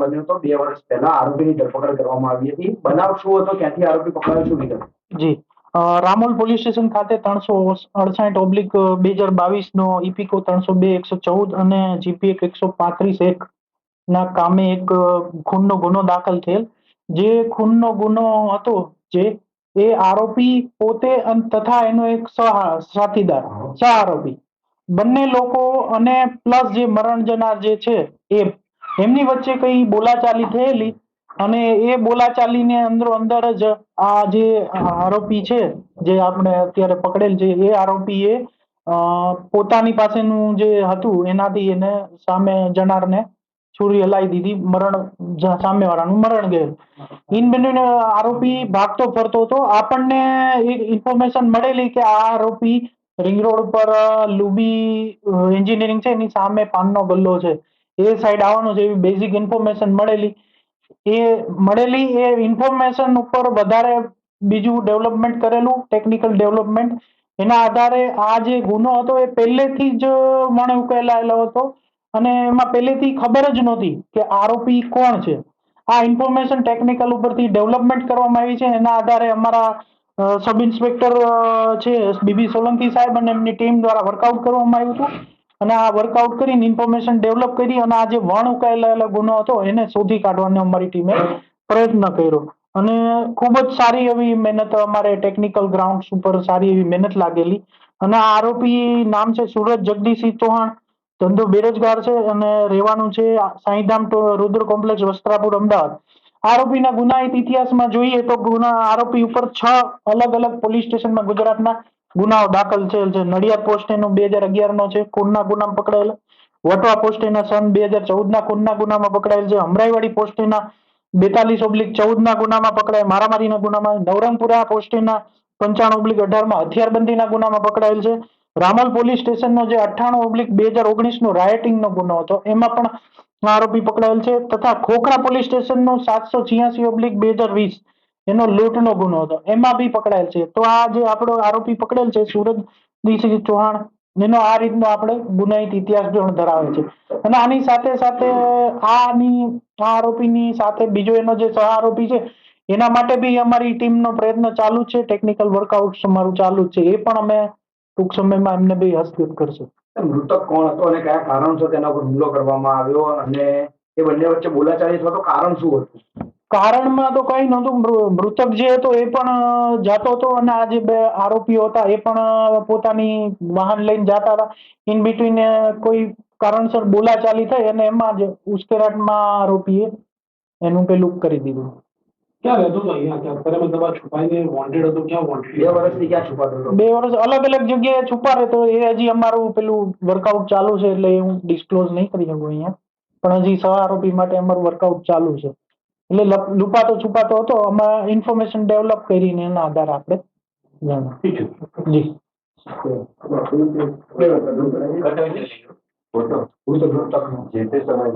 બન્યો હતો 2 વર્ષ પહેલા આરોપીની ધરપકડ કરવામાં આવી હતી. બનાવ શું હતો, ક્યાંથી આરોપી પકડાયો, શું વિગત? જી, રામોલ પોલીસ સ્ટેશન ખાતે 368/2022 નો ઇપીકો 302/114 અને જીપીએક 135(1) ના કામે એક ખૂનનો ગુનો દાખલ થયેલ. જે ખૂનનો ગુનો હતો જે એ આરોપી પોતે તથા એનો એક સાથીદાર સહ આરોપી બંને લોકો અને પ્લસ જે મરણ જનાર જે છે એમની વચ્ચે કઈ બોલાચાલી થયેલી અને એ બોલાચાલીને અંદર જ આ જે આરોપી છે જે આપણે અત્યારે પકડેલ છે એ આરોપીએ પોતાની પાસેનું જે હતું એનાથી એને સામે જનારને છુરી હલાવી દીધી, મરણ સામેવાળાનું મરણ ગયેલ. ઇન બંને આરોપી ભાગતો ફરતો હતો. આપણને ઇન્ફોર્મેશન મળેલી કે આ આરોપી રિંગ રોડ પર લુબી એન્જિનિયરિંગ છે એની સામે પાનનો ગલ્લો છે એ સાઈડ આવવાનો છે એવી બેઝિક ઇન્ફોર્મેશન મળેલી. એ ઇન્ફોર્મેશન ઉપર વધારે બીજું ડેવલપમેન્ટ કરેલું, ટેકનિકલ ડેવલપમેન્ટ. એના આધારે આ જે ગુનો હતો એ પહેલેથી જ મણે ઉકેલાયેલો હતો અને એમાં પહેલેથી ખબર જ નહોતી કે આરોપી કોણ છે. આ ઇન્ફોર્મેશન ટેકનિકલ ઉપરથી ડેવલપમેન્ટ કરવામાં આવી છે. એના આધારે અમારા સબ ઇન્સ્પેક્ટર છે બીબી સોલંકી સાહેબ અને એમની ટીમ દ્વારા વર્કઆઉટ કરવામાં આવ્યું હતું અને આ વર્કઆઉટ કરીને ઇન્ફોર્મેશન ડેવલપ કરી અને આ જે ઉકેલાયેલો ગુનો હતો એને શોધી કાઢવાનો અમારી ટીમે પ્રયત્ન કર્યો અને ખૂબ જ સારી એવી મહેનત, અમારે ટેકનિકલ ગ્રાઉન્ડ્સ ઉપર સારી એવી મહેનત લાગેલી. અને આ આરોપી નામ છે સુરજ જગદીશસિંહ ચૌહાણ, ધંધો બેરોજગાર છે અને રહેવાનું છે સાંઈધામ રુદ્ર કોમ્પ્લેક્સ, વસ્ત્રાપુર, અમદાવાદ. આરોપીના ગુનાહિત ઇતિહાસમાં જોઈએ તો આરોપી ઉપર 6 અલગ અલગ પોલીસ સ્ટેશનમાં ગુજરાતના ગુનાઓ દાખલ થયેલ છે. નડિયાદ પોસ્ટ એનો 2011 નો છે, ખૂનના ગુનામાં પકડાયેલ. વટવા પોસ્ટ એના સન 2014 ના ખૂનના ગુનામાં પકડાયેલ છે. અમરાઈવાડી પોસ્ટ એના 42/14 ના ગુનામાં પકડાયેલ, મારામારીના ગુનામાં. નવરંગપુરા પોસ્ટ એના 95/18 માં હથિયારબંધીના ગુનામાં પકડાયેલ છે. રામોલ પોલીસ સ્ટેશનનો જે 98/2019 નો રાયટિંગનો ગુનો હતો એમાં પણ આરોપી પકડાયેલ છે. તથા ખોખરા પોલીસ સ્ટેશનનો 786/2020 એનો લૂંટનો ગુનો હતો એમાં બી પકડાયેલ છે. તો આ જે આપણો આરોપી પકડેલ છે સુરજસિંહ ચૌહાણ એનો આ રીતનો આપણે ગુનાહિત ઇતિહાસ પણ ધરાવે છે. અને આની સાથે સાથે આ આરોપીની સાથે બીજો એનો જે સહ આરોપી છે એના માટે બી અમારી ટીમનો પ્રયત્ન ચાલુ છે, ટેકનિકલ વર્કઆઉટ અમારું ચાલુ છે. એ પણ અમે ટૂંક સમયમાં એમને બી હસ્તગત કરશું. મૃતક કોણ હતો અને કયા કારણસર તેના ઉપર હુમલો કરવામાં આવ્યો અને એ બંને વચ્ચે બોલાચાલી અથવા તો કારણ શું હતું? કારણમાં તો કઈ નહોતું. મૃતક જે હતો એ પણ જતો હતો અને આ જે બે આરોપીઓ હતા એ પણ પોતાની વાહન લઈને જતા હતા. ઇન બિટવીન કોઈ કારણસર બોલાચાલી થઈ અને એમાં જ ઉશ્કેરાટમાં આરોપીએ એનું પેલું કરી દીધું. ક્યાં રહેતો હતો? અહીંયા અત્યારે મતલબ છુપાઈને વોન્ટેડ હતો, ક્યાં વોન્ટેડ? 2 વર્ષથી ક્યાં છુપાતો હતો? 2 વર્ષ અલગ અલગ જગ્યાએ છુપા રહેતો. એ હજી અમારું પેલું વર્કઆઉટ ચાલુ છે એટલે હું ડિસ્ક્લોઝ નહીં કરી શકું અહીંયા, પણ હજી સહ આરોપી માટે અમારું વર્કઆઉટ ચાલુ છે. એટલે લુપાતો છુપાતો હતો, આમાં ઇન્ફોર્મેશન ડેવલપ કરીને એના આધારે આપણે જાણ્યું. ઠીક છે જી. જે તે સમય